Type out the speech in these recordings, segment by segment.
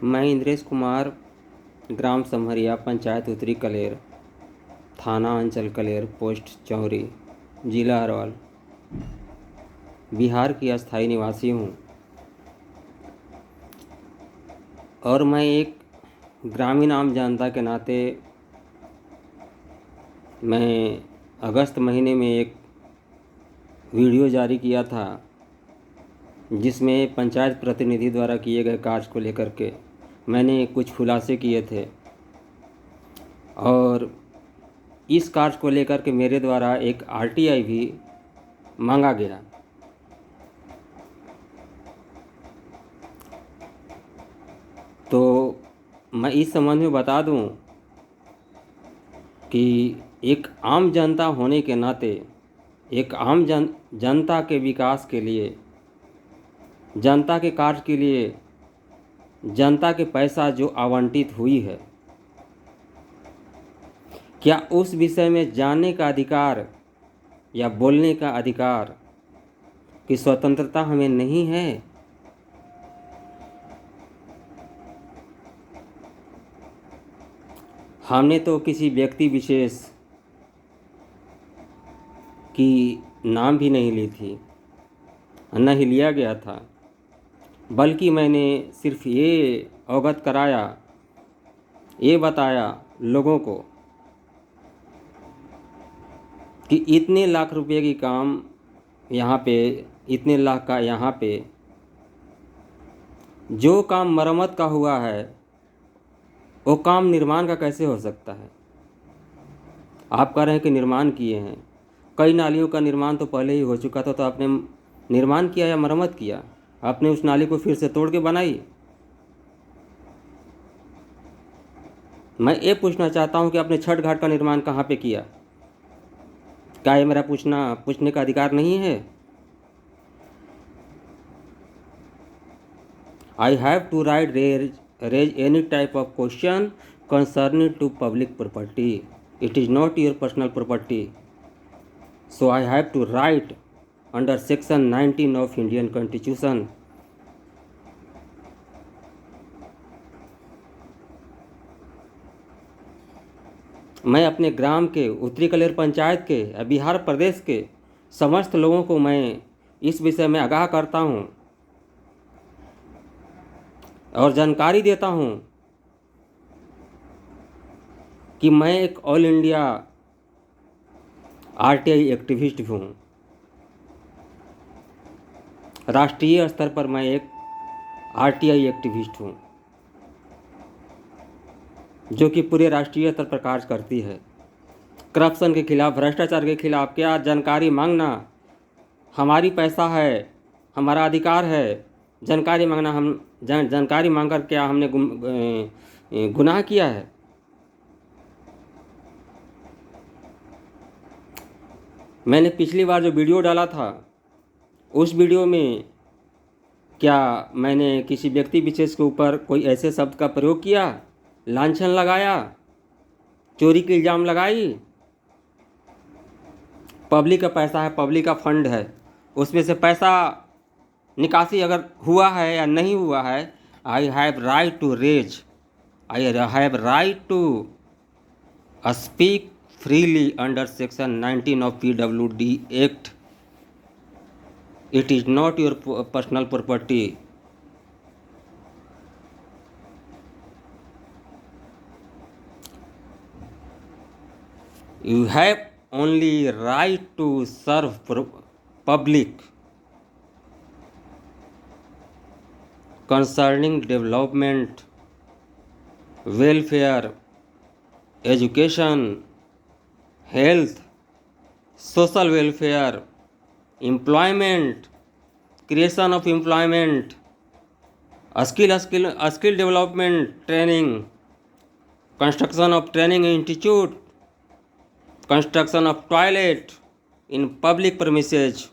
मैं इंद्रेश कुमार, ग्राम समहरिया, पंचायत उत्तरी कलेर, थाना अंचल कलेर, पोस्ट चौरी, जिला हरवाल, बिहार की अस्थायी निवासी हूँ। और मैं एक ग्रामीण आम जनता के नाते मैं अगस्त महीने में एक वीडियो जारी किया था, जिसमें पंचायत प्रतिनिधि द्वारा किए गए कार्य को लेकर के मैंने कुछ खुलासे किए थे। और इस कार्य को लेकर के मेरे द्वारा एक आरटीआई भी मांगा गया। तो मैं इस संबंध में बता दूं कि एक आम जनता होने के नाते एक आम जनता के विकास के लिए, जनता के कार्य के लिए, जनता के पैसा जो आवंटित हुई है, क्या उस विषय में जानने का अधिकार या बोलने का अधिकार की स्वतंत्रता हमें नहीं है? हमने तो किसी व्यक्ति विशेष की नाम भी नहीं ली थी, न ही लिया गया था, बल्कि मैंने सिर्फ ये अवगत कराया, ये बताया लोगों को कि इतने लाख रुपए की काम यहाँ पे, इतने लाख का यहाँ पे जो काम मरम्मत का हुआ है, वो काम निर्माण का कैसे हो सकता है? आप कह रहे हैं कि निर्माण किए हैं। कई नालियों का निर्माण तो पहले ही हो चुका था, तो आपने निर्माण किया या मरम्मत किया? आपने उस नाली को फिर से तोड़ के बनाई? मैं ये पूछना चाहता हूँ कि आपने छठ घाट का निर्माण कहाँ पे किया? क्या ये मेरा पूछने का अधिकार नहीं है? I have to raise any type of question concerning to public property. It is not your personal property. So I have to write under section 19 of Indian Constitution. मैं अपने ग्राम के, उत्तरी कलेर पंचायत के, बिहार प्रदेश के समस्त लोगों को मैं इस विषय में आगाह करता हूँ और जानकारी देता हूँ कि मैं एक ऑल इंडिया आरटीआई एक्टिविस्ट हूँ। राष्ट्रीय स्तर पर मैं एक आरटीआई एक्टिविस्ट हूँ, जो कि पूरे राष्ट्रीय स्तर पर कार्य करती है करप्शन के खिलाफ, भ्रष्टाचार के खिलाफ। क्या जानकारी मांगना हमारी पैसा है, हमारा अधिकार है? जानकारी मांगना, हम जानकारी मांगकर क्या हमने गुनाह किया है? मैंने पिछली बार जो वीडियो डाला था, उस वीडियो में क्या मैंने किसी व्यक्ति विशेष के ऊपर कोई ऐसे शब्द का प्रयोग किया, लांछन लगाया, चोरी के इल्ज़ाम लगाई? पब्लिक का पैसा है, पब्लिक का फंड है, उसमें से पैसा निकासी अगर हुआ है या नहीं हुआ है, I have right to raise, I have right to speak freely under section 19 of PWD Act. It is not your personal property. You have only right to serve public concerning development, welfare, education, health, social welfare, employment, creation of employment, skill development training, construction of training institute, construction of toilet in public premises.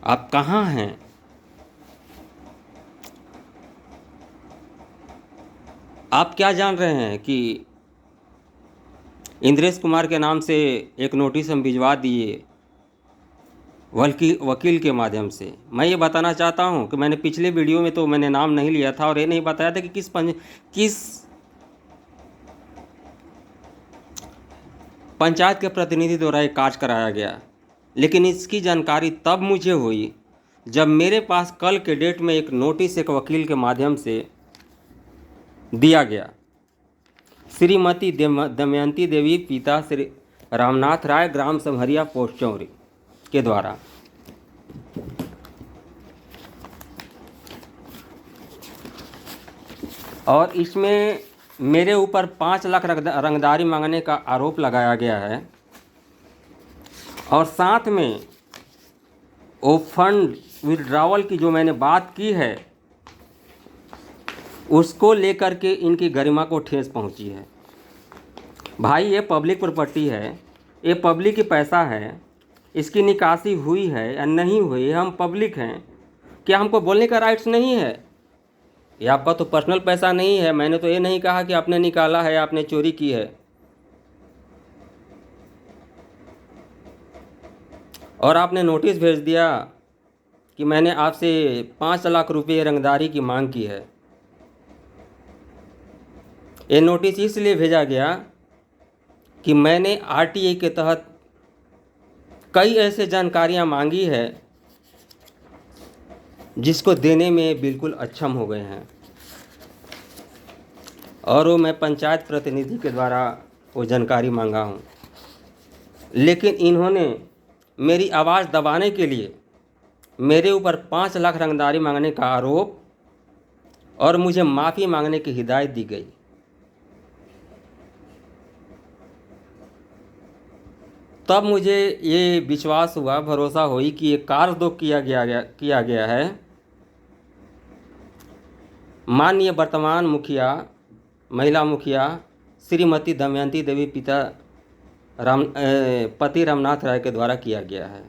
आप कहाँ हैं? आप क्या जान रहे हैं कि इंद्रेश कुमार के नाम से एक नोटिस हम भिजवा दिए वकील के माध्यम से। मैं ये बताना चाहता हूँ कि मैंने पिछले वीडियो में तो मैंने नाम नहीं लिया था और ये नहीं बताया था कि किस पंचायत के प्रतिनिधि द्वारा ये कार्य कराया गया, लेकिन इसकी जानकारी तब मुझे हुई जब मेरे पास कल के डेट में एक नोटिस एक वकील के माध्यम से दिया गया। श्रीमती दमयंती देवी पिता श्री रामनाथ राय, ग्राम समहरिया, पोस्ट चौरी के द्वारा। और इसमें मेरे ऊपर 5 लाख रंगदारी मांगने का आरोप लगाया गया है और साथ में वो फंड विड्रॉवल की जो मैंने बात की है उसको लेकर के इनकी गरिमा को ठेस पहुंची है। भाई ये पब्लिक प्रॉपर्टी है, ये पब्लिक की पैसा है, इसकी निकासी हुई है या नहीं हुई, हम पब्लिक हैं, क्या हमको बोलने का राइट्स नहीं है? ये आपका तो पर्सनल पैसा नहीं है। मैंने तो ये नहीं कहा कि आपने निकाला है, आपने चोरी की है। और आपने नोटिस भेज दिया कि मैंने आपसे 5 लाख रुपये रंगदारी की मांग की है। ये नोटिस इसलिए भेजा गया कि मैंने आरटीआई के तहत कई ऐसे जानकारियां मांगी है जिसको देने में बिल्कुल अक्षम हो गए हैं और वो मैं पंचायत प्रतिनिधि के द्वारा वो जानकारी मांगा हूँ, लेकिन इन्होंने मेरी आवाज़ दबाने के लिए मेरे ऊपर 5 लाख रंगदारी मांगने का आरोप और मुझे माफ़ी मांगने की हिदायत दी गई। तब मुझे ये विश्वास हुआ, भरोसा हुई कि ये कार्य किया गया है माननीय वर्तमान मुखिया, महिला मुखिया श्रीमती दमयंती देवी पति रामनाथ राय के द्वारा किया गया है।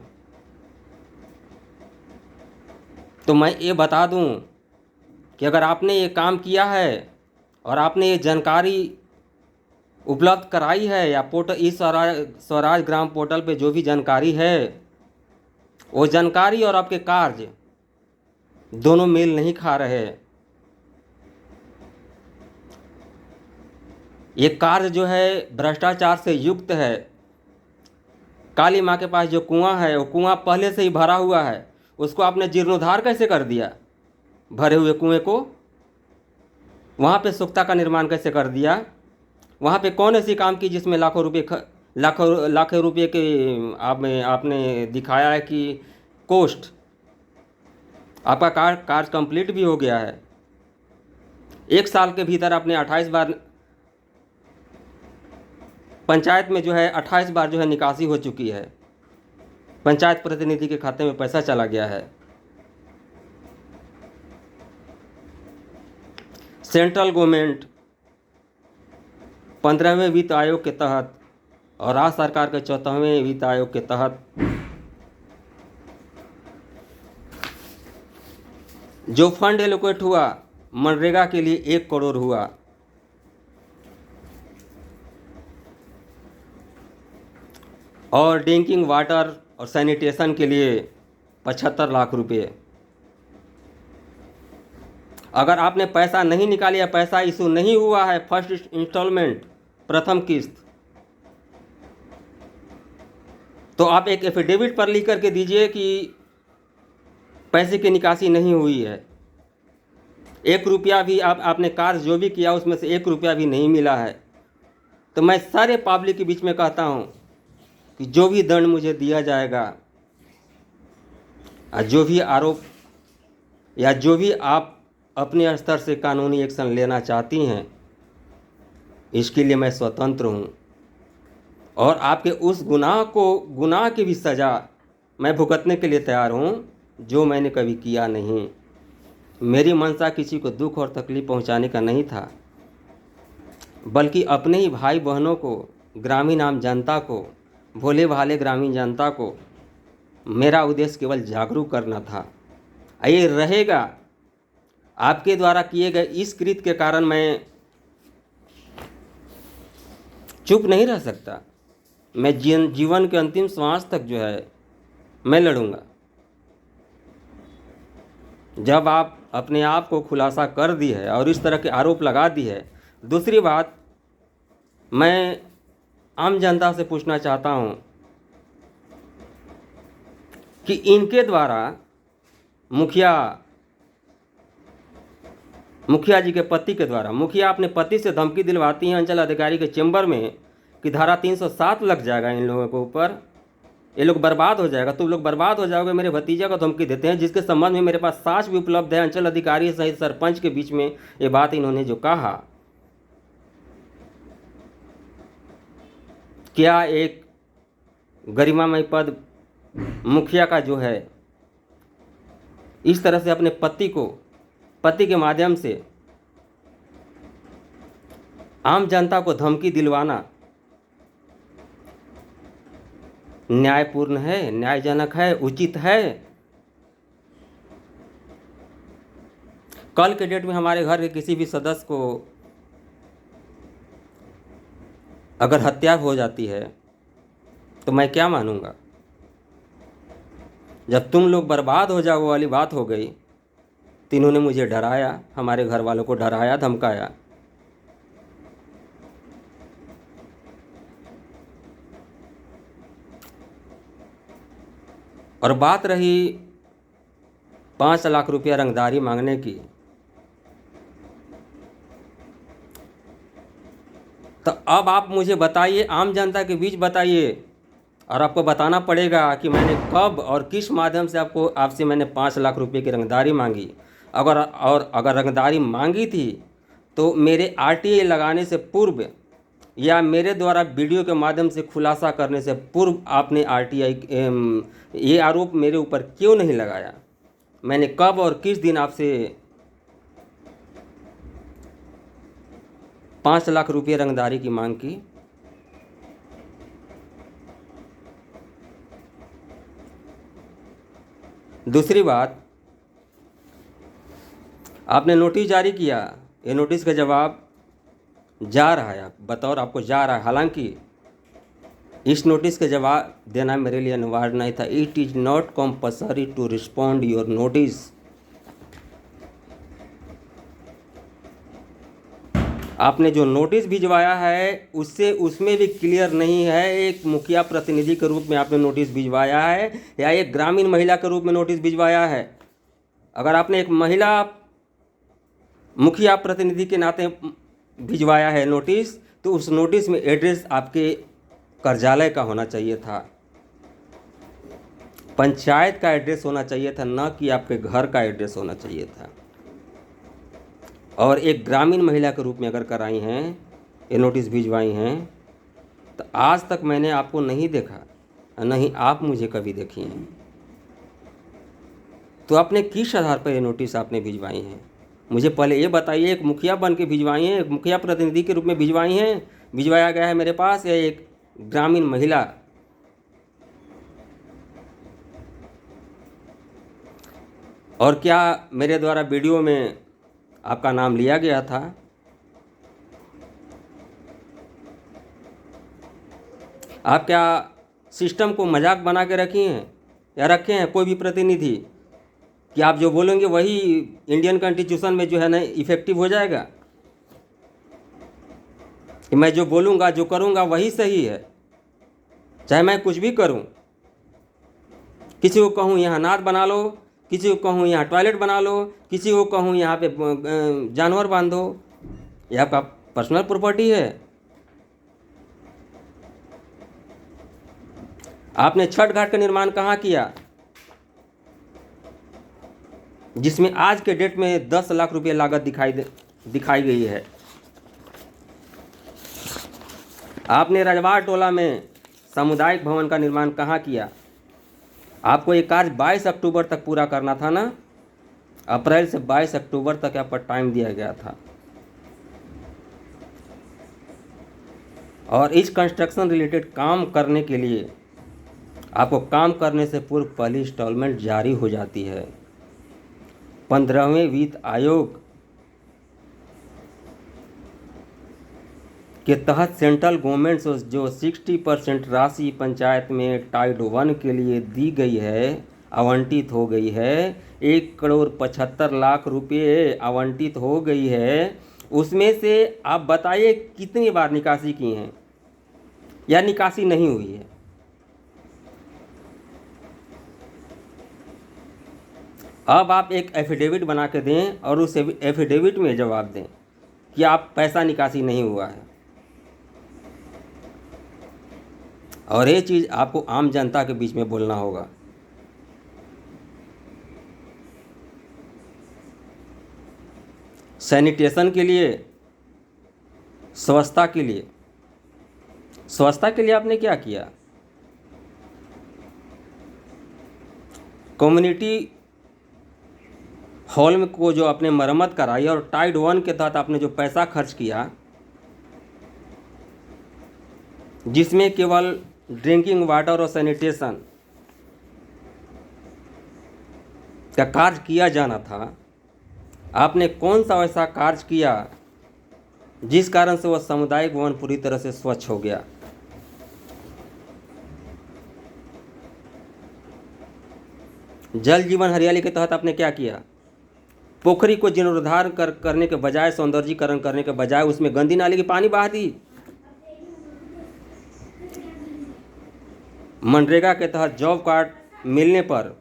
तो मैं ये बता दूं कि अगर आपने ये काम किया है और आपने ये जानकारी उपलब्ध कराई है या पोर्टल ई स्वराज ग्राम पोर्टल पे जो भी जानकारी है, वो जानकारी और आपके कार्य दोनों मेल नहीं खा रहे। ये कार्य जो है भ्रष्टाचार से युक्त है। काली माँ के पास जो कुआं है वो कुआं पहले से ही भरा हुआ है, उसको आपने जीर्णोद्धार कैसे कर दिया? भरे हुए कुएं को वहाँ पे सुख्ता का निर्माण कैसे कर दिया? वहाँ पे कौन ऐसी काम की जिसमें लाखों रुपये के आपने दिखाया है कि कॉस्ट आपका कार्य कंप्लीट भी हो गया है। 1 साल के भीतर आपने 28 बार पंचायत में जो है 28 बार जो है निकासी हो चुकी है, पंचायत प्रतिनिधि के खाते में पैसा चला गया है। सेंट्रल गवर्नमेंट 15वें वित्त आयोग के तहत और राज्य सरकार के 14वें वित्त आयोग के तहत जो फंड एलोकेट हुआ मनरेगा के लिए 1 करोड़ हुआ और ड्रिंकिंग वाटर और सैनिटेशन के लिए 75 लाख रुपये। अगर आपने पैसा नहीं निकाला, पैसा इशू नहीं हुआ है, फर्स्ट इंस्टॉलमेंट प्रथम किस्त, तो आप एक एफिडेविट पर लिख करके दीजिए कि पैसे की निकासी नहीं हुई है। 1 रुपया भी आपने कार्य जो भी किया उसमें से 1 रुपया भी नहीं मिला है। तो मैं सारे पब्लिक के बीच में कहता हूँ कि जो भी दंड मुझे दिया जाएगा, जो भी आरोप या जो भी आप अपने स्तर से कानूनी एक्शन लेना चाहती हैं, इसके लिए मैं स्वतंत्र हूँ और आपके उस गुनाह की भी सज़ा मैं भुगतने के लिए तैयार हूँ जो मैंने कभी किया नहीं। मेरी मंशा किसी को दुख और तकलीफ पहुँचाने का नहीं था, बल्कि अपने ही भाई बहनों को, ग्रामीण आम जनता को, भोले भाले ग्रामीण जनता को मेरा उद्देश्य केवल जागरूक करना था। ये रहेगा। आपके द्वारा किए गए इस कृत्य के कारण मैं चुप नहीं रह सकता। मैं जीवन के अंतिम श्वास तक जो है मैं लड़ूंगा। जब आप अपने आप को खुलासा कर दी है और इस तरह के आरोप लगा दी है। दूसरी बात, मैं आम जनता से पूछना चाहता हूं कि इनके द्वारा मुखिया जी के पति के द्वारा मुखिया अपने पति से धमकी दिलवाती हैं अंचल अधिकारी के चेंबर में कि धारा 307 लग जाएगा इन लोगों के ऊपर, ये लोग बर्बाद हो जाएगा, तुम लोग बर्बाद हो जाओगे। मेरे भतीजा को धमकी देते हैं, जिसके संबंध में मेरे पास साक्ष्य भी उपलब्ध है। अंचल अधिकारी सहित सरपंच के बीच में ये बात इन्होंने जो कहा, क्या एक गरिमामय पद मुखिया का जो है इस तरह से अपने पति के माध्यम से आम जनता को धमकी दिलवाना न्यायपूर्ण है, न्यायजनक है, उचित है? कल के डेट में हमारे घर के किसी भी सदस्य को अगर हत्या हो जाती है तो मैं क्या मानूंगा? जब तुम लोग बर्बाद हो जाओ वाली बात हो गई तो इन्होंने मुझे डराया, हमारे घर वालों को डराया, धमकाया। और बात रही 5 लाख रुपया रंगदारी मांगने की, तो अब आप मुझे बताइए, आम जनता के बीच बताइए, और आपको बताना पड़ेगा कि मैंने कब और किस माध्यम से आपसे मैंने 5 लाख रुपए की रंगदारी मांगी। अगर रंगदारी मांगी थी तो मेरे RTA लगाने से पूर्व या मेरे द्वारा वीडियो के माध्यम से खुलासा करने से पूर्व आपने ये आरोप मेरे ऊपर क्यों नहीं लगाया? मैंने कब और किस दिन आपसे 5 लाख रुपये रंगदारी की मांग की? दूसरी बात, आपने नोटिस जारी किया, ये नोटिस का जवाब जा रहा है, बतौर आपको जा रहा है। हालांकि इस नोटिस का जवाब देना मेरे लिए अनिवार्य नहीं था। It is not compulsory to respond your notice. आपने जो नोटिस भिजवाया है उसमें भी क्लियर नहीं है एक मुखिया प्रतिनिधि के रूप में आपने नोटिस भिजवाया है या एक ग्रामीण महिला के रूप में नोटिस भिजवाया है। अगर आपने एक महिला मुखिया प्रतिनिधि के नाते भिजवाया है नोटिस, तो उस नोटिस में एड्रेस आपके कार्यालय का होना चाहिए था, पंचायत का एड्रेस होना चाहिए था, न कि आपके घर का एड्रेस होना चाहिए था। और एक ग्रामीण महिला के रूप में अगर कराई हैं, ये नोटिस भिजवाई हैं, तो आज तक मैंने आपको नहीं देखा, नहीं आप मुझे कभी देखी हैं। तो आपने किस आधार पर ये नोटिस आपने भिजवाई हैं? मुझे पहले ये बताइए। एक मुखिया बन के भिजवाई हैं, एक मुखिया प्रतिनिधि के रूप में भिजवाई हैं, भिजवाया गया है मेरे पास, या एक ग्रामीण महिला? और क्या मेरे द्वारा वीडियो में आपका नाम लिया गया था? आप क्या सिस्टम को मजाक बना के रखी हैं या रखे हैं कोई भी प्रतिनिधि कि आप जो बोलेंगे वही इंडियन कॉन्स्टिट्यूशन में जो है ना इफेक्टिव हो जाएगा, कि मैं जो बोलूँगा जो करूँगा वही सही है, चाहे मैं कुछ भी करूँ। किसी को कहूँ यहाँ नाद बना लो, किसी को कहूँ यहाँ टॉयलेट बना लो, किसी को कहूँ यहाँ पे जानवर बांधो, ये आपका पर्सनल प्रॉपर्टी है। आपने छठ घाट का निर्माण कहाँ किया, जिसमें आज के डेट में 10 लाख रुपये लागत दिखाई गई है? आपने रजवाड़ टोला में सामुदायिक भवन का निर्माण कहाँ किया? आपको ये कार्य 22 अक्टूबर तक पूरा करना था ना, अप्रैल से 22 अक्टूबर तक आप पर टाइम दिया गया था। और इस कंस्ट्रक्शन रिलेटेड काम करने के लिए आपको काम करने से पूर्व पहली इंस्टॉलमेंट जारी हो जाती है। 15वें वित्त आयोग के तहत सेंट्रल गवर्नमेंट से जो 60% राशि पंचायत में टाइड 1 के लिए दी गई है, आवंटित हो गई है, 1,75,00,000 रुपये आवंटित हो गई है, उसमें से आप बताइए कितनी बार निकासी की हैं या निकासी नहीं हुई है। अब आप एक एफिडेविट बना के दें और उस एफिडेविट में जवाब दें कि आप पैसा निकासी नहीं हुआ है। और ये चीज़ आपको आम जनता के बीच में बोलना होगा। सैनिटेशन के लिए, स्वच्छता के लिए, स्वच्छता के लिए आपने क्या किया? कम्युनिटी हॉल में को जो आपने मरम्मत कराई और टाइड 1 के तहत आपने जो पैसा खर्च किया, जिसमें केवल ड्रिंकिंग वाटर और सैनिटेशन का कार्य किया जाना था, आपने कौन सा ऐसा कार्य किया जिस कारण से वह सामुदायिक भवन पूरी तरह से स्वच्छ हो गया? जल जीवन हरियाली के तहत आपने क्या किया? पोखरी को जीर्णोद्धार करने के बजाय, सौंदर्यीकरण करने के बजाय उसमें गंदी नाली की पानी बहा दी। मनरेगा के तहत जॉब कार्ड मिलने पर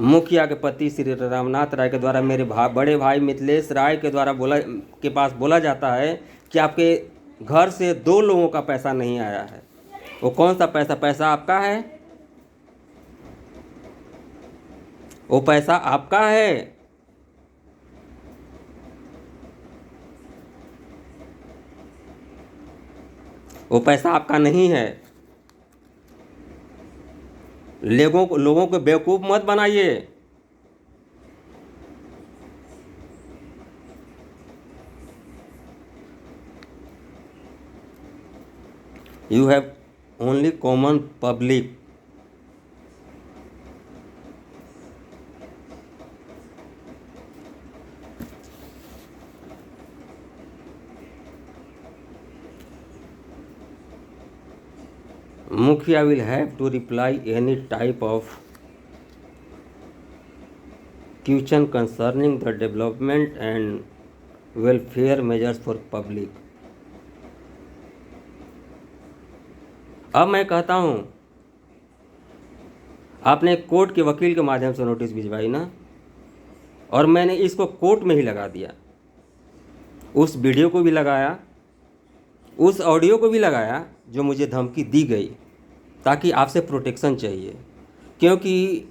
मुखिया के पति श्री रामनाथ राय के द्वारा मेरे बड़े भाई मिथिलेश राय के द्वारा बोला जाता है कि आपके घर से 2 लोगों का पैसा नहीं आया है। वो कौन सा पैसा? पैसा आपका है, वो पैसा आपका है। वो पैसा आपका नहीं है। लोगों को बेवकूफ़ मत बनाइए। You have only common public. Mukhia will have to reply any type of question concerning the development and welfare measures for public. अब मैं कहता हूँ, आपने कोर्ट के वकील के माध्यम से नोटिस भिजवाई ना, और मैंने इसको कोर्ट में ही लगा दिया। उस वीडियो को भी लगाया, उस ऑडियो को भी लगाया जो मुझे धमकी दी गई, ताकि आपसे प्रोटेक्शन चाहिए। क्योंकि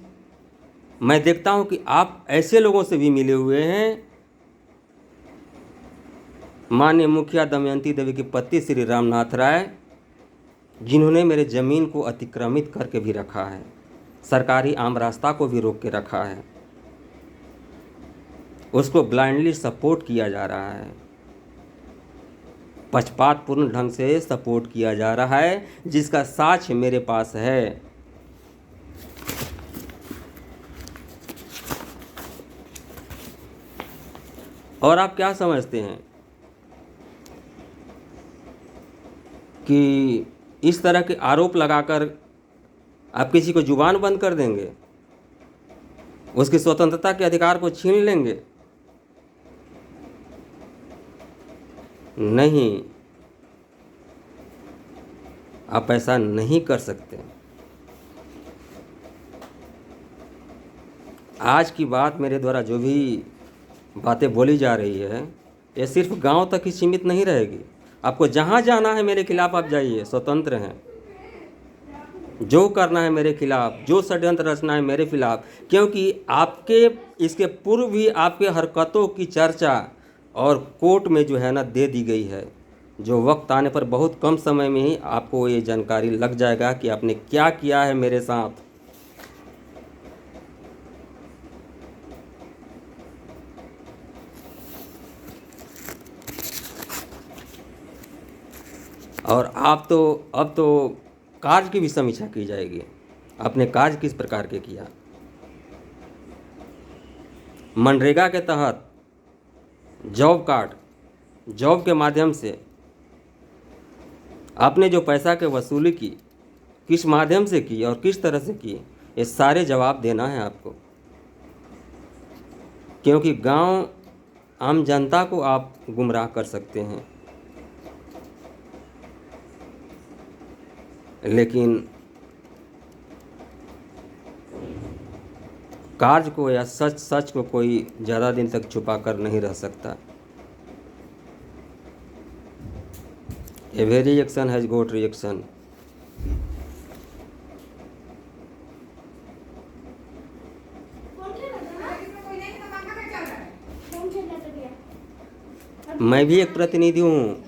मैं देखता हूं कि आप ऐसे लोगों से भी मिले हुए हैं, माननीय मुखिया दमयंती देवी के पति श्री रामनाथ राय, जिन्होंने मेरे ज़मीन को अतिक्रमित करके भी रखा है, सरकारी आम रास्ता को भी रोक के रखा है, उसको ब्लाइंडली सपोर्ट किया जा रहा है, पक्षपातपूर्ण ढंग से सपोर्ट किया जा रहा है, जिसका साक्ष्य मेरे पास है। और आप क्या समझते हैं कि इस तरह के आरोप लगाकर आप किसी को जुबान बंद कर देंगे, उसकी स्वतंत्रता के अधिकार को छीन लेंगे? नहीं, आप ऐसा नहीं कर सकते। आज की बात, मेरे द्वारा जो भी बातें बोली जा रही है, ये सिर्फ गांव तक ही सीमित नहीं रहेगी। आपको जहां जाना है मेरे खिलाफ आप जाइए, स्वतंत्र हैं। जो करना है मेरे खिलाफ, जो षड्यंत्र रचना है मेरे खिलाफ, क्योंकि आपके इसके पूर्व भी आपके हरकतों की चर्चा और कोर्ट में जो है ना दे दी गई है। जो वक्त आने पर बहुत कम समय में ही आपको ये जानकारी लग जाएगा कि आपने क्या किया है मेरे साथ। और आप तो अब तो कार्य की भी समीक्षा की जाएगी, आपने कार्य किस प्रकार के किया। मनरेगा के तहत जॉब कार्ड, जॉब के माध्यम से आपने जो पैसा की वसूली की, किस माध्यम से की और किस तरह से की, ये सारे जवाब देना है आपको। क्योंकि गांव आम जनता को आप गुमराह कर सकते हैं, लेकिन कार्य को या सच सच को कोई ज़्यादा दिन तक छुपा कर नहीं रह सकता। Every action has got reaction. मैं भी एक प्रतिनिधि हूँ,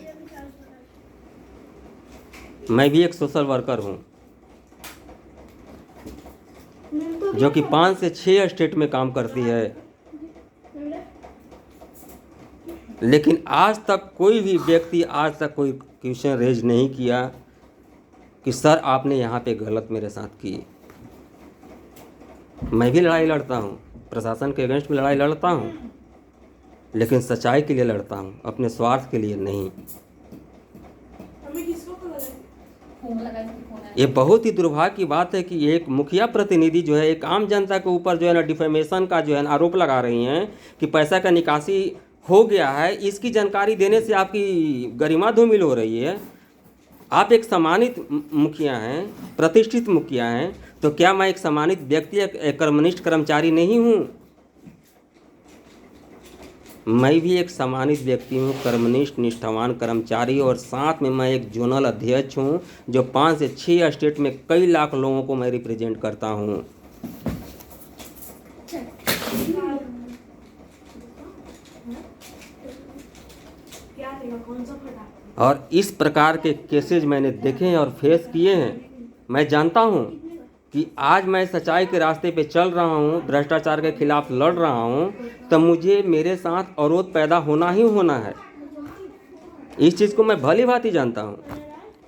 मैं भी एक सोशल वर्कर हूँ जो कि 5 से 6 स्टेट में काम करती है, लेकिन आज तक कोई भी व्यक्ति आज तक कोई क्वेश्चन रेज नहीं किया कि सर आपने यहाँ पे गलत मेरे साथ की। मैं भी लड़ाई लड़ता हूँ, प्रशासन के अगेंस्ट में लड़ाई लड़ता हूँ, लेकिन सच्चाई के लिए लड़ता हूँ, अपने स्वार्थ के लिए नहीं। ये बहुत ही दुर्भाग्य की बात है कि एक मुखिया प्रतिनिधि जो है एक आम जनता के ऊपर जो है ना डिफेमेशन का जो है ना आरोप लगा रही हैं कि पैसा का निकासी हो गया है। इसकी जानकारी देने से आपकी गरिमा धूमिल हो रही है। आप एक सम्मानित मुखिया हैं, प्रतिष्ठित मुखिया हैं, तो क्या मैं एक सम्मानित व्यक्ति, एक कर्मनिष्ठ कर्मचारी नहीं हूँ? मैं भी एक सम्मानित व्यक्ति हूँ, कर्मनिष्ठ निष्ठावान कर्मचारी, और साथ में मैं एक जोनल अध्यक्ष हूँ जो 5 से 6 स्टेट में कई लाख लोगों को मैं रिप्रेजेंट करता हूँ। और इस प्रकार के केसेज मैंने देखे हैं और फेस किए हैं। मैं जानता हूँ कि आज मैं सच्चाई के रास्ते पे चल रहा हूँ, भ्रष्टाचार के खिलाफ लड़ रहा हूँ, तो मुझे मेरे साथ अवरोध पैदा होना ही होना है। इस चीज़ को मैं भली भांति जानता हूँ।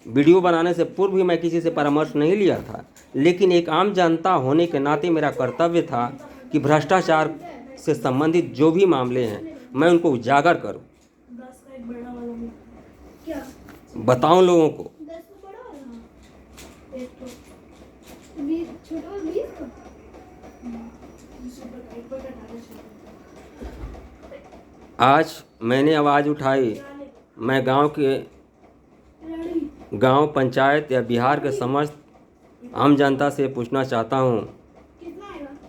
वीडियो बनाने से पूर्व भी मैं किसी से परामर्श नहीं लिया था, लेकिन एक आम जनता होने के नाते मेरा कर्तव्य था कि भ्रष्टाचार से संबंधित जो भी मामले हैं मैं उनको उजागर करूँ, बताऊँ लोगों को। आज मैंने आवाज़ उठाई। मैं गांव पंचायत या बिहार के समस्त आम जनता से पूछना चाहता हूं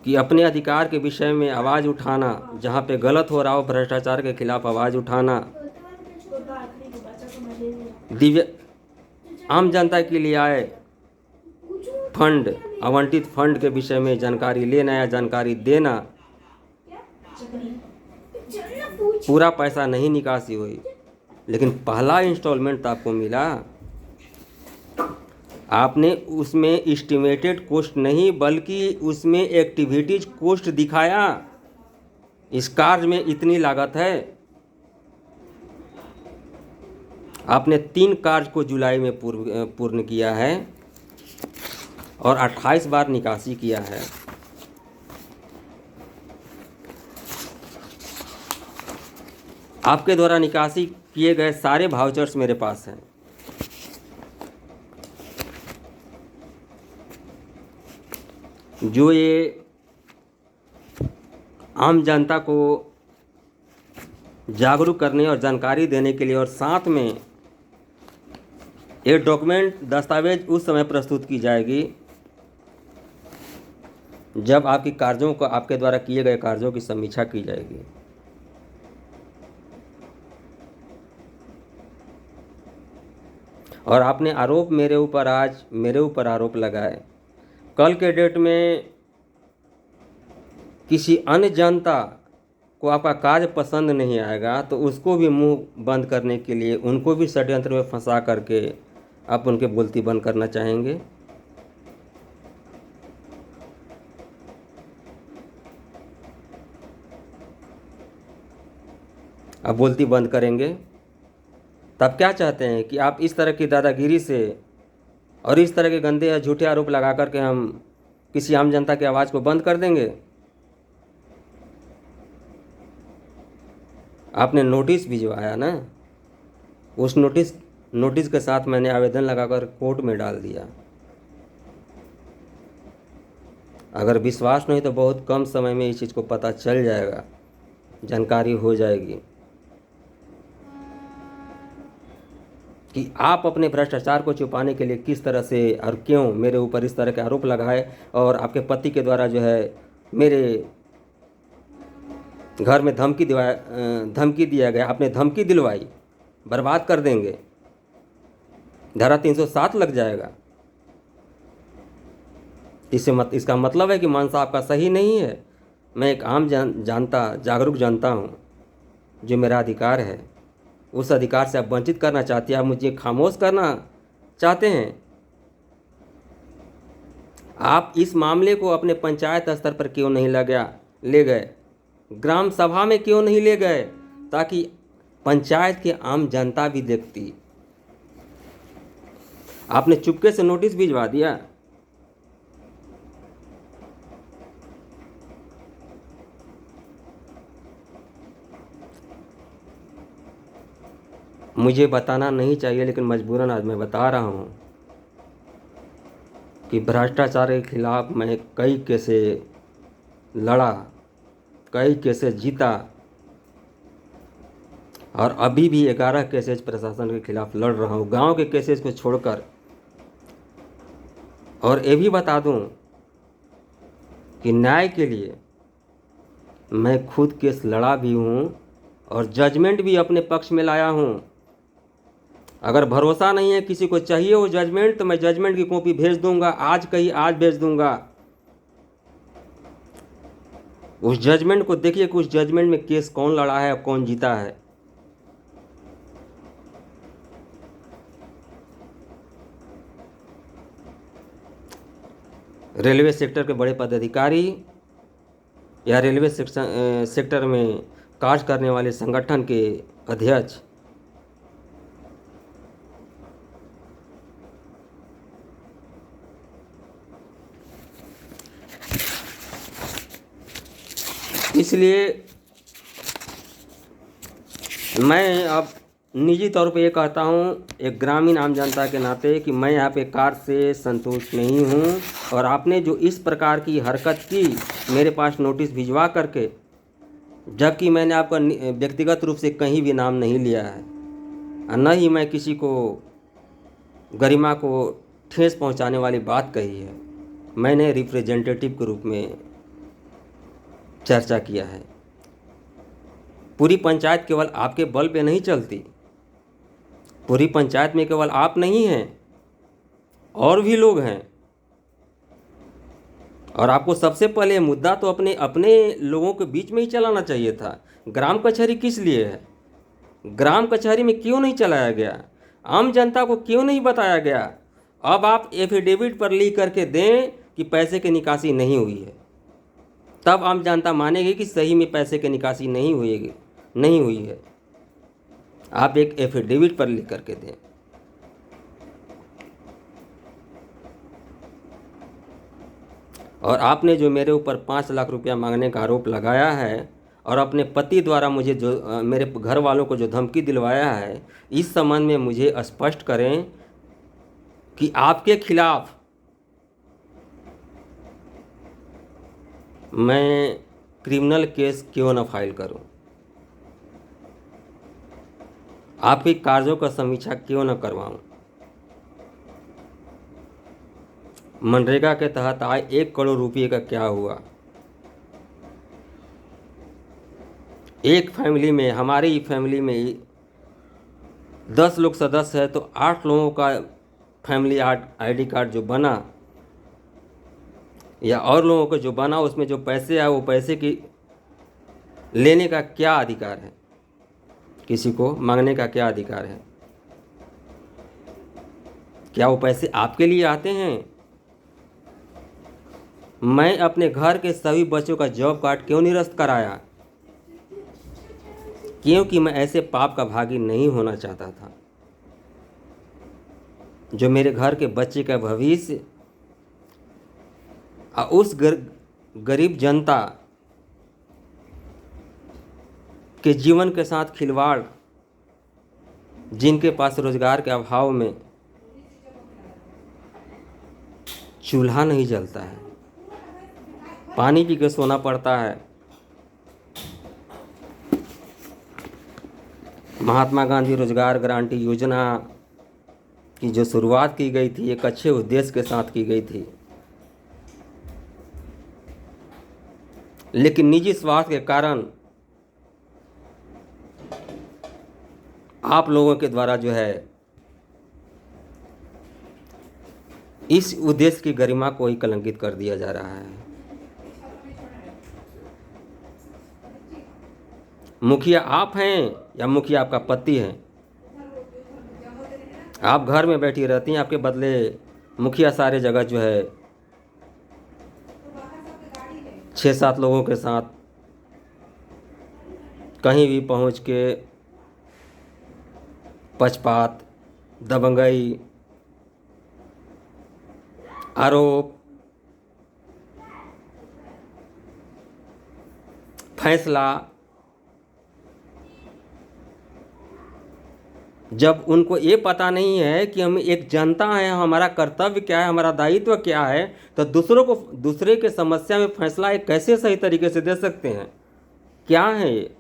कि अपने अधिकार के विषय में आवाज़ उठाना, जहां पे गलत हो रहा हो भ्रष्टाचार के खिलाफ आवाज़ उठाना, दिव्य आम जनता के लिए आए फंड, आवंटित फंड के विषय में जानकारी लेना या जानकारी देना। पूरा पैसा नहीं निकासी हुई, लेकिन पहला इंस्टॉलमेंट तो आपको मिला। आपने उसमें एस्टिमेटेड कॉस्ट नहीं बल्कि उसमें एक्टिविटीज कॉस्ट दिखाया। इस कार्य में इतनी लागत है। आपने 3 कार्य को जुलाई में पूर्ण किया है और 28 बार निकासी किया है। आपके द्वारा निकासी किए गए सारे वाउचर्स मेरे पास हैं। जो ये आम जनता को जागरूक करने और जानकारी देने के लिए, और साथ में ये डॉक्यूमेंट दस्तावेज उस समय प्रस्तुत की जाएगी जब आपकी कार्यों को, आपके द्वारा किए गए कार्यों की समीक्षा की जाएगी। और आपने आरोप मेरे ऊपर आरोप लगाए। कल के डेट में किसी अन्य जनता को आपका कार्य पसंद नहीं आएगा तो उसको भी मुंह बंद करने के लिए, उनको भी षड्यंत्र में फंसा करके आप उनके बोलती बंद करना चाहेंगे। आप बोलती बंद करेंगे, तब क्या चाहते हैं कि आप इस तरह की दादागिरी से और इस तरह के गंदे या झूठे आरोप लगा करके हम किसी आम जनता की आवाज़ को बंद कर देंगे? आपने नोटिस भिजवाया ना, उस नोटिस नोटिस के साथ मैंने आवेदन लगाकर कोर्ट में डाल दिया। अगर विश्वास नहीं तो बहुत कम समय में इस चीज़ को पता चल जाएगा, जानकारी हो जाएगी कि आप अपने भ्रष्टाचार को छुपाने के लिए किस तरह से और क्यों मेरे ऊपर इस तरह के आरोप लगाए, और आपके पति के द्वारा जो है मेरे घर में धमकी दिया गया, आपने धमकी दिलवाई, बर्बाद कर देंगे, धारा 307 लग जाएगा। इसका मतलब है कि मानसा आपका सही नहीं है। मैं एक आम जागरूक जनता हूँ, जो मेरा अधिकार है, उस अधिकार से आप वंचित करना चाहते हैं, आप मुझे खामोश करना चाहते हैं। आप इस मामले को अपने पंचायत स्तर पर क्यों नहीं ले गए, ग्राम सभा में क्यों नहीं ले गए, ताकि पंचायत की आम जनता भी देखती। आपने चुपके से नोटिस भिजवा दिया। मुझे बताना नहीं चाहिए, लेकिन मजबूरन आज मैं बता रहा हूँ कि भ्रष्टाचार के खिलाफ मैं कई केसे लड़ा, कई केसेस जीता, और अभी भी 11 केसेस प्रशासन के खिलाफ लड़ रहा हूँ, गांव के केसेस को छोड़कर। और ये भी बता दूं कि न्याय के लिए मैं खुद केस लड़ा भी हूँ और जजमेंट भी अपने पक्ष में लाया हूँ। अगर भरोसा नहीं है, किसी को चाहिए वो जजमेंट, तो मैं जजमेंट की कॉपी भेज दूंगा, आज भेज दूंगा। उस जजमेंट को देखिए कि उस जजमेंट में केस कौन लड़ा है और कौन जीता है। रेलवे सेक्टर के बड़े पदाधिकारी या रेलवे सेक्टर में कार्य करने वाले संगठन के अध्यक्ष इसलिए मैं अब निजी तौर पे ये कहता हूँ, एक ग्रामीण आम जनता के नाते, कि मैं यहाँ पे कार्य से संतुष्ट नहीं हूँ। और आपने जो इस प्रकार की हरकत की, मेरे पास नोटिस भिजवा करके, जबकि मैंने आपका व्यक्तिगत रूप से कहीं भी नाम नहीं लिया है, और न ही मैं किसी को गरिमा को ठेस पहुँचाने वाली बात कही है। मैंने रिप्रेजेंटेटिव के रूप में चर्चा किया है। पूरी पंचायत केवल आपके बल पे नहीं चलती, पूरी पंचायत में केवल आप नहीं हैं, और भी लोग हैं। और आपको सबसे पहले मुद्दा तो अपने अपने लोगों के बीच में ही चलाना चाहिए था। ग्राम कचहरी किस लिए है, ग्राम कचहरी में क्यों नहीं चलाया गया, आम जनता को क्यों नहीं बताया गया। अब आप एफिडेविट पर लिख करके दें कि पैसे की निकासी नहीं हुई है, तब आम जनता मानेगी कि सही में पैसे की निकासी नहीं हुई है। आप एक एफिडेविट पर लिख करके दें। और आपने जो मेरे ऊपर 5 लाख रुपया मांगने का आरोप लगाया है, और अपने पति द्वारा मुझे जो मेरे घर वालों को जो धमकी दिलवाया है, इस संबंध में मुझे स्पष्ट करें कि आपके खिलाफ मैं क्रिमिनल केस क्यों न फाइल करूं, आपके कार्यों का समीक्षा क्यों न करवाऊं। मनरेगा के तहत आए 1 करोड़ रुपये का क्या हुआ। एक फैमिली में, हमारी फैमिली में 10 लोग सदस्य है, तो 8 लोगों का फैमिली आईडी कार्ड जो बना, या और लोगों को जो बना, उसमें जो पैसे आए, वो पैसे की लेने का क्या अधिकार है, किसी को मांगने का क्या अधिकार है। क्या वो पैसे आपके लिए आते हैं। मैं अपने घर के सभी बच्चों का जॉब कार्ड क्यों निरस्त कराया, क्योंकि मैं ऐसे पाप का भागी नहीं होना चाहता था। जो मेरे घर के बच्चे का भविष्य उस गरीब जनता के जीवन के साथ खिलवाड़ जिनके पास रोजगार के अभाव में चूल्हा नहीं जलता है, पानी पी के सोना पड़ता है। महात्मा गांधी रोजगार गारंटी योजना की जो शुरुआत की गई थी एक अच्छे उद्देश्य के साथ की गई थी, लेकिन निजी स्वार्थ के कारण आप लोगों के द्वारा जो है इस उद्देश्य की गरिमा को ही कलंकित कर दिया जा रहा है। मुखिया आप हैं या मुखिया आपका पति है? आप घर में बैठी रहती हैं, आपके बदले मुखिया सारे जगह जो है 6-7 लोगों के साथ कहीं भी पहुंच के पक्षपात, दबंगई, आरोप, फैसला, जब उनको ये पता नहीं है कि हम एक जनता हैं, हमारा कर्तव्य क्या है, हमारा दायित्व क्या है, तो दूसरे के समस्या में फैसला एक कैसे सही तरीके से दे सकते हैं? क्या है ये?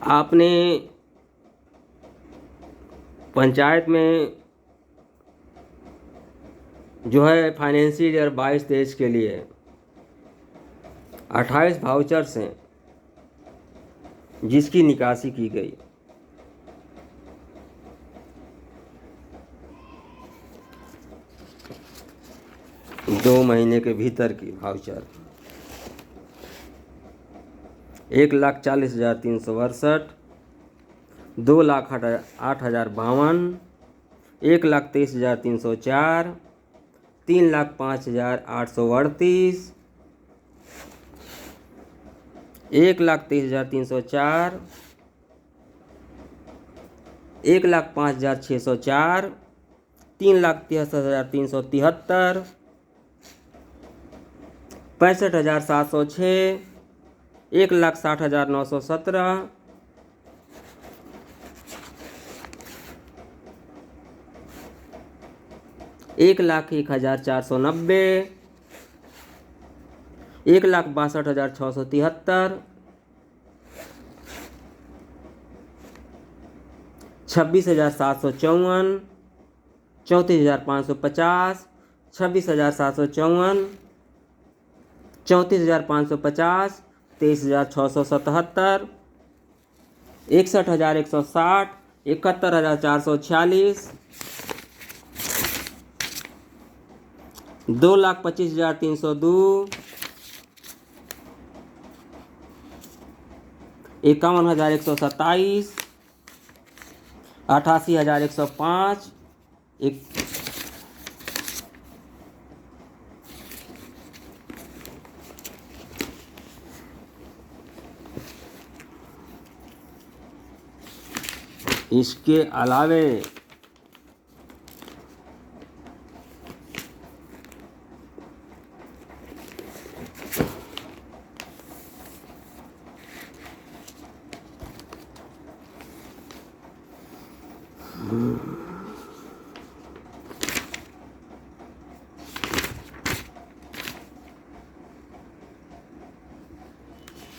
आपने पंचायत में जो है फाइनेंशियल ईयर 22-23 के लिए 28 वाउचर्स हैं जिसकी निकासी की गई। दो महीने के भीतर की वाउचर 1,40,368, 2,08,052, 1,23,304, 3,05,838, 1,23,304, 1,05,604, 3,63,373, 65,706, 1,60,917, 1,01,490, 1,62,673, 26,754, 34,550, 26,754, 34,550, 23,677, 61,160, 71,446, 2,25,302, 51,127, 88,105, इसके अलावे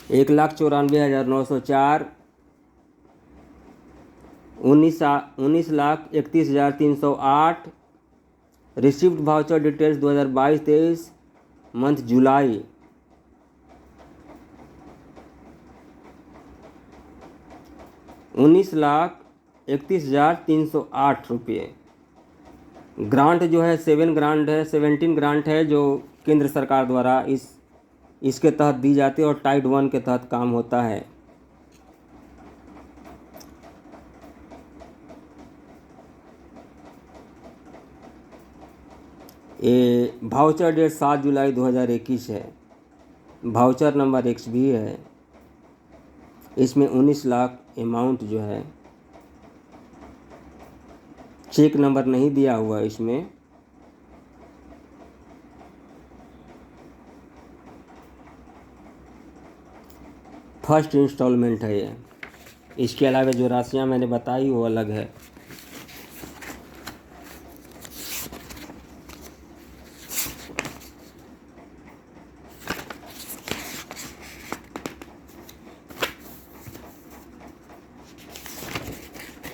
1,94,904, 19,31,308 रिसिव्ड वाउचर डिटेल्स 2022-23 मंथ जुलाई, 19,31,308 रुपये। ग्रांट जो है 17 ग्रांट है जो केंद्र सरकार द्वारा इसके तहत दी जाती है और टाइप 1 के तहत काम होता है। ये वाउचर डेट 7 जुलाई 2021 है। वाउचर नंबर XB है इसमें 19 लाख अमाउंट जो है, चेक नंबर नहीं दिया हुआ इसमें। फर्स्ट इंस्टॉलमेंट है ये। इसके अलावा जो राशियां मैंने बताई वो अलग है।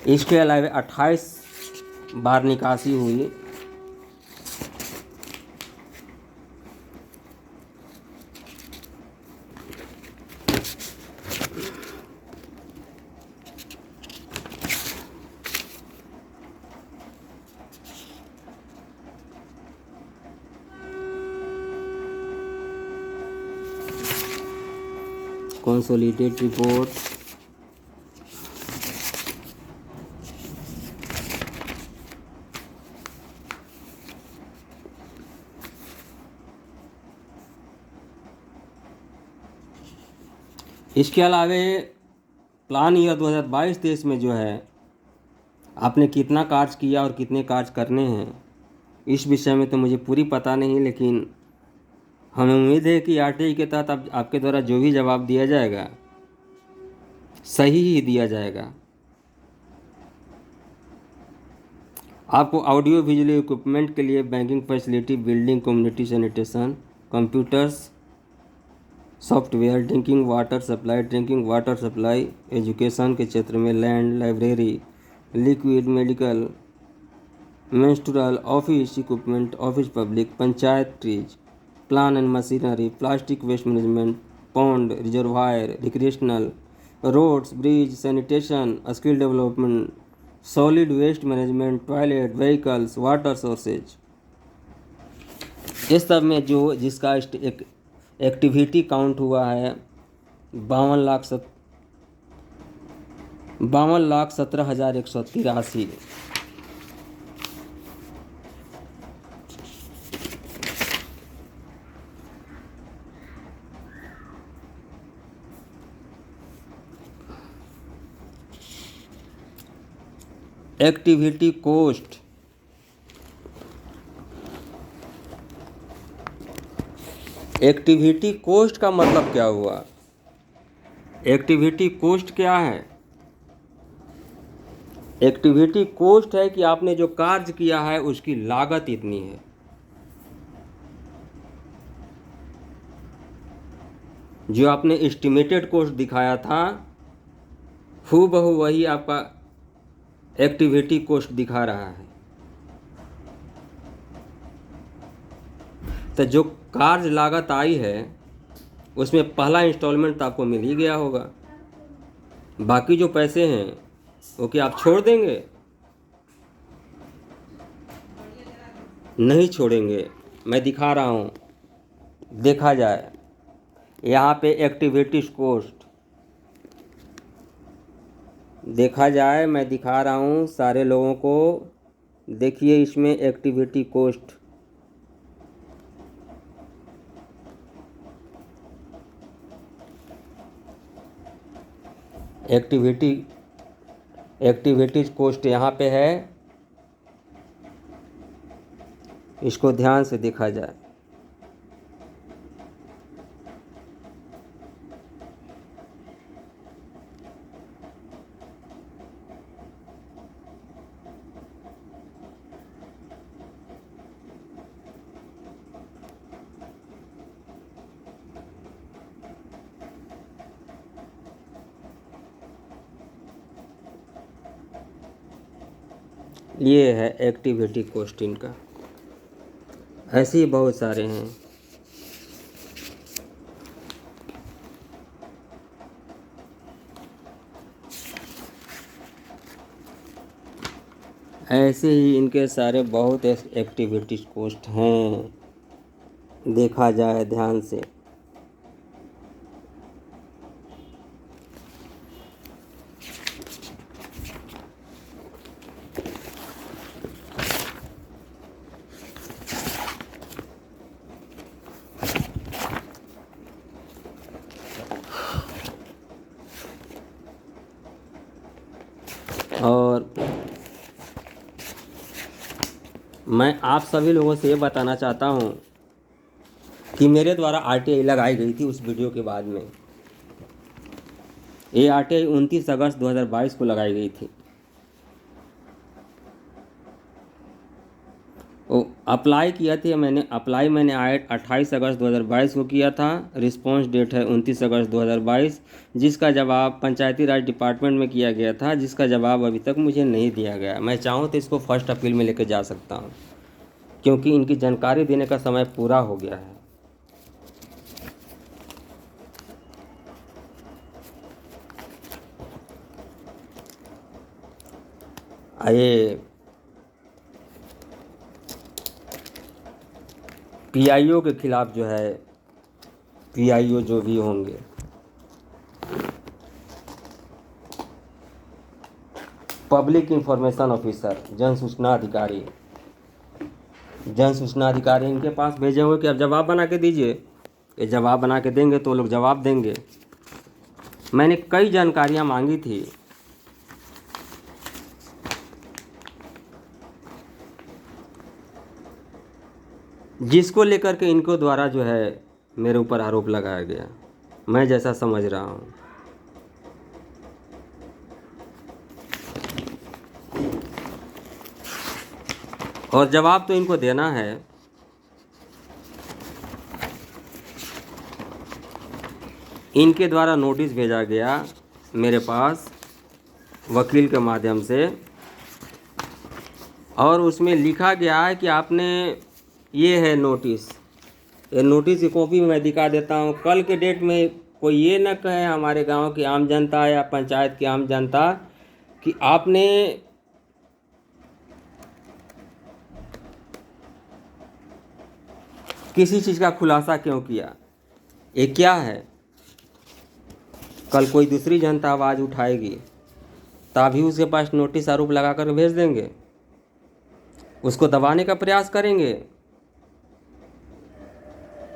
इसके अलावा 28 बार निकासी हुई। कंसोलिडेटेड रिपोर्ट, इसके अलावा प्लान ईयर 2022-23 में जो है आपने कितना कार्य किया और कितने कार्य करने हैं, इस विषय में तो मुझे पूरी पता नहीं, लेकिन हमें उम्मीद है कि आरटीआई के तहत अब आपके द्वारा जो भी जवाब दिया जाएगा सही ही दिया जाएगा। आपको ऑडियो विजुअल इक्विपमेंट के लिए banking facility, building, community sanitation, computers, software, drinking water supply, education के क्षेत्र में land, library, liquid medical, menstrual, office equipment, office public, panchayat trees, plan and machinery, plastic waste management, pond, reservoir, recreational, roads, bridge, sanitation, skill development, solid waste management, toilet, vehicles, water sources, इस सब में जो जिसका एक activity count हुआ है 52,17,183। Activity coast, activity coast का मतलब क्या हुआ? एक्टिविटी कोस्ट क्या है? एक्टिविटी कोस्ट है कि आपने जो कार्य किया है उसकी लागत इतनी है। जो आपने एस्टिमेटेड कोस्ट दिखाया था हूबहू वही आपका एक्टिविटी कोस्ट दिखा रहा है। तो जो कार्य लागत आई है उसमें पहला इंस्टॉलमेंट तो आपको मिल ही गया होगा। बाकी जो पैसे हैं वो क्या आप छोड़ देंगे? नहीं छोड़ेंगे। मैं दिखा रहा हूँ, देखा जाए यहाँ पे एक्टिविटीज कोस्ट देखा जाए, मैं दिखा रहा हूँ सारे लोगों को। देखिए इसमें एक्टिविटी कोस्ट, एक्टिविटीज कोस्ट यहाँ पे है, इसको ध्यान से देखा जाए। ये है एक्टिविटी कोस्ट इनका। ऐसे ही बहुत सारे हैं। ऐसे ही इनके सारे बहुत एक्टिविटीज कोस्ट हैं, देखा जाए ध्यान से। मैं आप सभी लोगों से ये बताना चाहता हूँ कि मेरे द्वारा आरटीआई लगाई गई थी उस वीडियो के बाद में। ये आरटीआई 29 अगस्त 2022 को लगाई गई थी। अप्लाई किया था मैंने 28 अगस्त 2022 को किया था। रिस्पॉन्स डेट है 29 अगस्त 2022, जिसका जवाब पंचायती राज डिपार्टमेंट में किया गया था, जिसका जवाब अभी तक मुझे नहीं दिया गया। मैं चाहूँ तो इसको फर्स्ट अपील में लेकर जा सकता हूँ, क्योंकि इनकी जानकारी देने का समय पूरा हो गया है। आइए पीआईओ के खिलाफ जो है, पीआईओ जो भी होंगे, पब्लिक इंफॉर्मेशन ऑफिसर, जन सूचना अधिकारी, इनके पास भेजे हुए कि अब जवाब बना के दीजिए। ये जवाब बना के देंगे तो लोग जवाब देंगे। मैंने कई जानकारियां मांगी थी, जिसको लेकर के इनको द्वारा जो है मेरे ऊपर आरोप लगाया गया, मैं जैसा समझ रहा हूँ। और जवाब तो इनको देना है। इनके द्वारा नोटिस भेजा गया मेरे पास वकील के माध्यम से, और उसमें लिखा गया है कि आपने, ये है नोटिस, ये नोटिस की कॉपी मैं दिखा देता हूँ। कल के डेट में कोई ये न कहे हमारे गांव की आम जनता या पंचायत की आम जनता कि आपने किसी चीज़ का खुलासा क्यों किया। ये क्या है? कल कोई दूसरी जनता आवाज़ उठाएगी तभी उसके पास नोटिस आरोप लगा कर भेज देंगे, उसको दबाने का प्रयास करेंगे।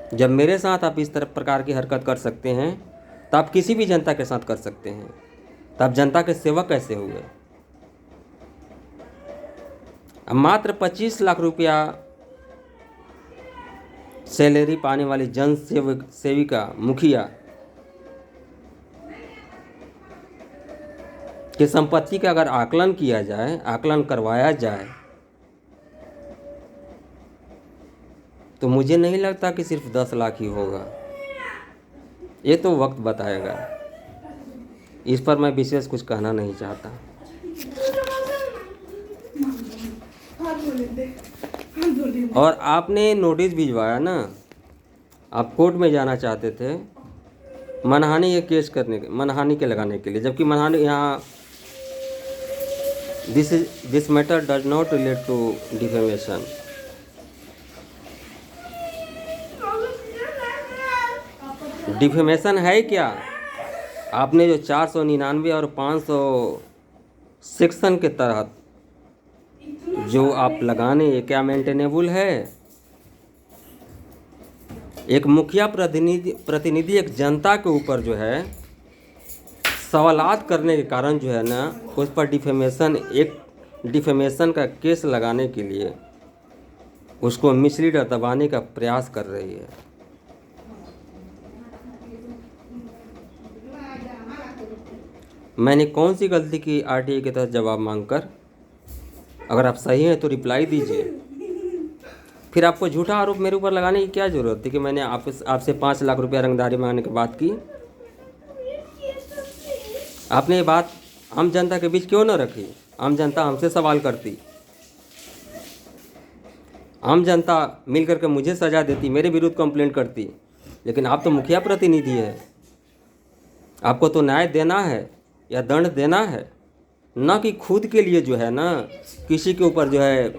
जब मेरे साथ आप इस तरह प्रकार की हरकत कर सकते हैं, तो आप किसी भी जनता के साथ कर सकते हैं। तब जनता के सेवक कैसे हुए? अब मात्र 25 लाख रुपया सैलरी पाने वाली जन सेविका मुखिया की संपत्ति का अगर आकलन किया जाए, आकलन करवाया जाए, तो मुझे नहीं लगता कि सिर्फ 10 लाख ही होगा। ये तो वक्त बताएगा। इस पर मैं विशेष कुछ कहना नहीं चाहता। और आपने नोटिस भिजवाया ना, आप कोर्ट में जाना चाहते थे मनहानि ये केस करने के, मनहानि के लगाने के लिए, जबकि मनहानि यहाँ this matter does not relate to defamation. Defamation है क्या? आपने जो 499 और 500 सेक्शन के तहत जो आप लगाने, ये क्या मेंटेनेबल है? एक मुखिया प्रतिनिधि एक जनता के ऊपर जो है सवालात करने के कारण जो है ना, उस पर डिफेमेशन का केस लगाने के लिए उसको मिसलीड और दबाने का प्रयास कर रही है। मैंने कौन सी गलती की आरटीआई के तहत जवाब मांगकर? अगर आप सही हैं तो रिप्लाई दीजिए। फिर आपको झूठा आरोप मेरे ऊपर लगाने की क्या ज़रूरत थी कि मैंने आपसे 5 लाख रुपया रंगदारी मांगने के बाद की? आपने ये बात आम जनता के बीच क्यों न रखी? आम जनता हमसे सवाल करती, आम जनता मिल करके मुझे सज़ा देती, मेरे विरुद्ध कंप्लेंट करती। लेकिन आप तो मुखिया प्रतिनिधि है, आपको तो न्याय देना है या दंड देना है, ना कि खुद के लिए जो है ना किसी के ऊपर जो है,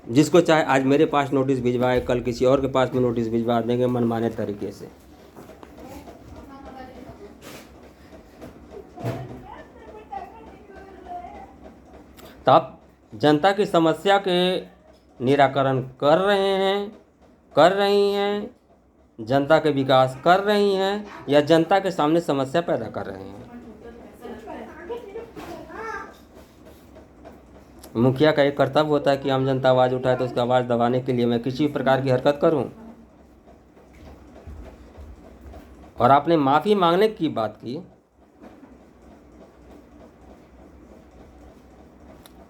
जिसको चाहे आज मेरे पास नोटिस भिजवाए, कल किसी और के पास में नोटिस भिजवा देंगे मनमाने तरीके से। तो आप जनता की समस्या के निराकरण कर रही हैं, जनता के विकास कर रही हैं, या जनता के सामने समस्या पैदा कर रहे हैं? मुखिया का एक कर्तव्य होता है कि आम जनता आवाज़ उठाए तो उसकी आवाज़ दबाने के लिए मैं किसी भी प्रकार की हरकत करूं। और आपने माफ़ी मांगने की बात की,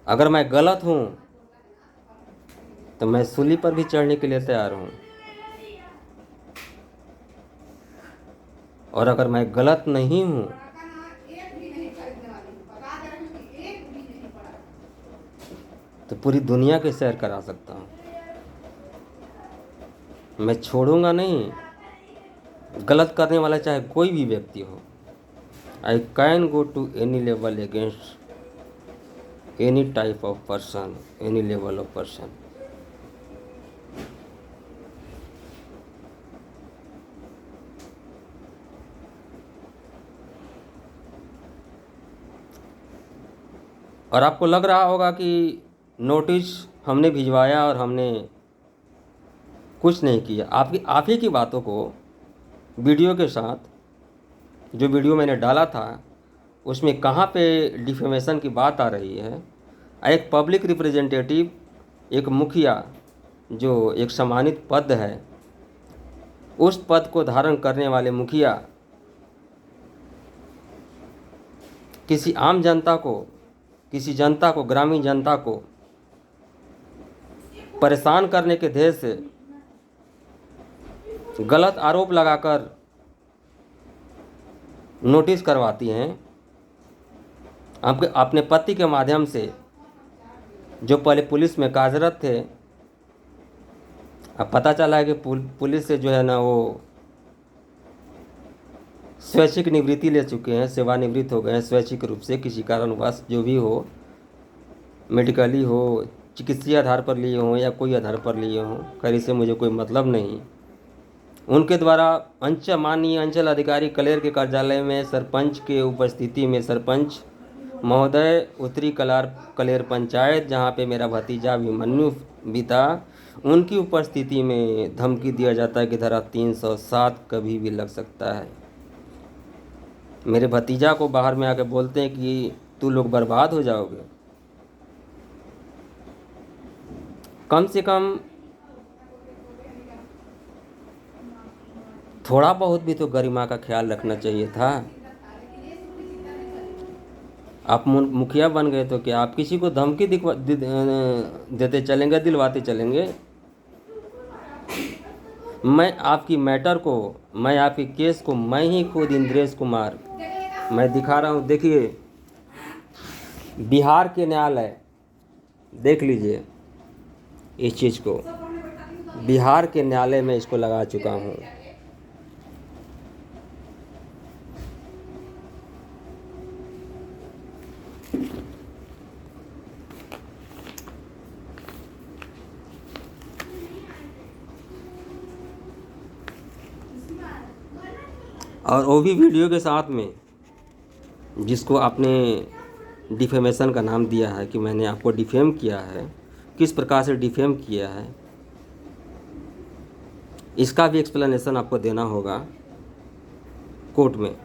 अगर मैं गलत हूं तो मैं सूली पर भी चढ़ने के लिए तैयार हूं, और अगर मैं गलत नहीं हूं तो पूरी दुनिया की सैर करा सकता हूं। मैं छोड़ूंगा नहीं, गलत करने वाला चाहे कोई भी व्यक्ति हो। I can go to any level against any type of person, any level of person. और आपको लग रहा होगा कि नोटिस हमने भिजवाया और हमने कुछ नहीं किया। आप ही की बातों को वीडियो के साथ, जो वीडियो मैंने डाला था उसमें कहाँ पे डिफेमेशन की बात आ रही है। एक पब्लिक रिप्रेजेंटेटिव, एक मुखिया जो एक सम्मानित पद है, उस पद को धारण करने वाले मुखिया किसी आम जनता को, किसी जनता को, ग्रामीण जनता को परेशान करने के ध्येय से गलत आरोप लगाकर नोटिस करवाती हैं। आपके अपने पति के माध्यम से, जो पहले पुलिस में कार्यरत थे, अब पता चला है कि पुलिस से जो है ना वो स्वैच्छिक निवृत्ति ले चुके हैं, सेवानिवृत्त हो गए हैं स्वैच्छिक रूप से, किसी कारणवश जो भी हो, मेडिकली हो, चिकित्सीय आधार पर लिए हों या कोई आधार पर लिए हों, खैर इससे मुझे कोई मतलब नहीं। उनके द्वारा माननीय अंचल अधिकारी कलेर के कार्यालय में सरपंच के उपस्थिति में, सरपंच महोदय उत्तरी कलेर पंचायत, जहाँ पे मेरा भतीजा अभिमन्यु भी था, उनकी उपस्थिति में धमकी दिया जाता है कि धारा 307 कभी भी लग सकता है। मेरे भतीजा को बाहर में आके बोलते हैं कि तू लोग बर्बाद हो जाओगे। कम से कम थोड़ा बहुत भी तो गरिमा का ख्याल रखना चाहिए था। आप मुखिया बन गए तो क्या आप किसी को धमकी देते चलेंगे, दिलवाते चलेंगे? मैं आपकी मैटर को, मैं आपके केस को, मैं ही खुद इंद्रेश कुमार, मैं दिखा रहा हूँ। देखिए, बिहार के न्यायालय, देख लीजिए इस चीज़ को, बिहार के न्यायालय में इसको लगा चुका हूँ। और वो भी वीडियो के साथ में, जिसको आपने डिफेमेशन का नाम दिया है कि मैंने आपको डिफेम किया है, किस प्रकार से डिफेम किया है, इसका भी एक्सप्लेनेशन आपको देना होगा कोर्ट में।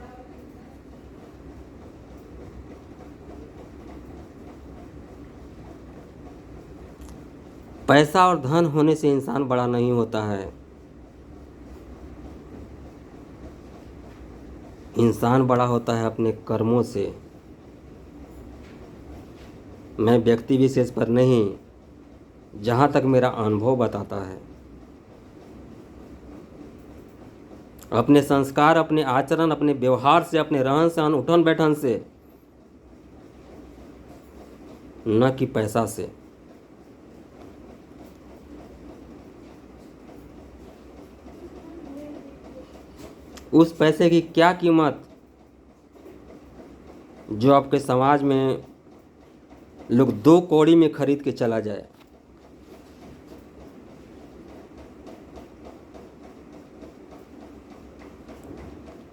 पैसा और धन होने से इंसान बड़ा नहीं होता है। इंसान बड़ा होता है अपने कर्मों से। मैं व्यक्ति विशेष पर नहीं, जहाँ तक मेरा अनुभव बताता है, अपने संस्कार, अपने आचरण, अपने व्यवहार से, अपने रहन सहन, उठन बैठन से, न कि पैसा से। उस पैसे की क्या कीमत जो आपके समाज में लोग 2 कौड़ी में खरीद के चला जाए।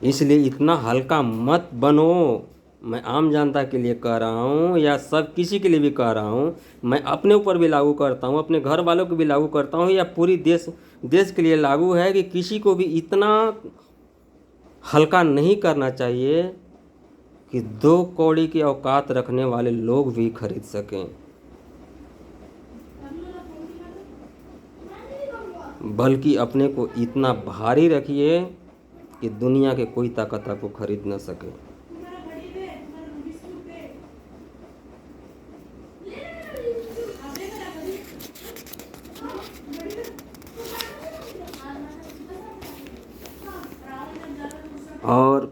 इसलिए इतना हल्का मत बनो। मैं आम जनता के लिए कह रहा हूँ या सब किसी के लिए भी कह रहा हूँ। मैं अपने ऊपर भी लागू करता हूँ, अपने घर वालों को भी लागू करता हूँ, या पूरी देश के लिए लागू है कि किसी को भी इतना हल्का नहीं करना चाहिए कि 2 कौड़ी की औकात रखने वाले लोग भी खरीद सकें। बल्कि अपने को इतना भारी रखिए कि दुनिया के कोई ताकत आपको खरीद न सके। और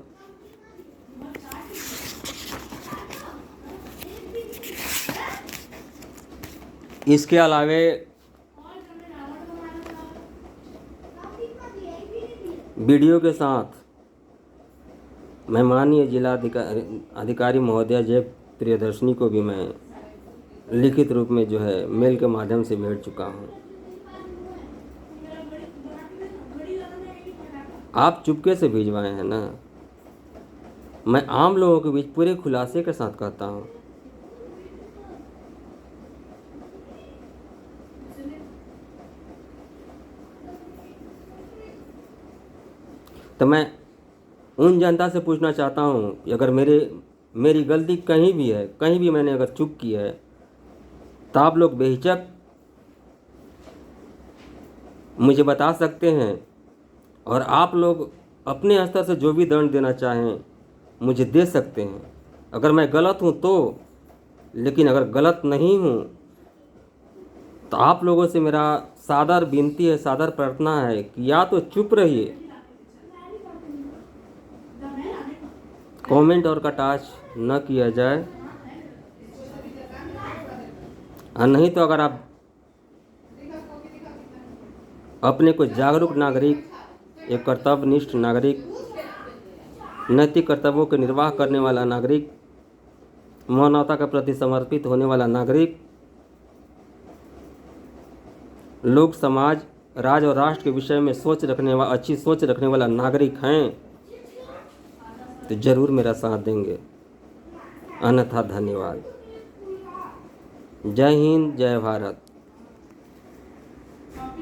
इसके अलावे वीडियो के साथ मैं माननीय जिला अधिकारी महोदया जय प्रियदर्शनी को भी मैं लिखित रूप में जो है मेल के माध्यम से भेज चुका हूँ। आप चुपके से भिजवाए हैं ना। मैं आम लोगों के बीच पूरे खुलासे के साथ कहता हूँ। तो मैं उन जनता से पूछना चाहता हूँ कि अगर मेरी गलती कहीं भी है, कहीं भी मैंने अगर चूक की है, तो आप लोग बेहिचक मुझे बता सकते हैं और आप लोग अपने स्तर से जो भी दंड देना चाहें मुझे दे सकते हैं। अगर मैं गलत हूँ तो, लेकिन अगर गलत नहीं हूँ तो आप लोगों से मेरा सादर विनती है, सादर प्रार्थना है कि या तो चुप रहिए, कमेंट और कटाक्ष न किया जाए, और नहीं तो अगर आप अपने को जागरूक नागरिक, एक कर्तव्यनिष्ठ नागरिक, नैतिक कर्तव्यों के निर्वाह करने वाला नागरिक, मानवता के प्रति समर्पित होने वाला नागरिक, लोक समाज, राज्य और राष्ट्र के विषय में अच्छी सोच रखने वाला नागरिक हैं तो जरूर मेरा साथ देंगे, अन्यथा धन्यवाद। जय हिंद, जय भारत।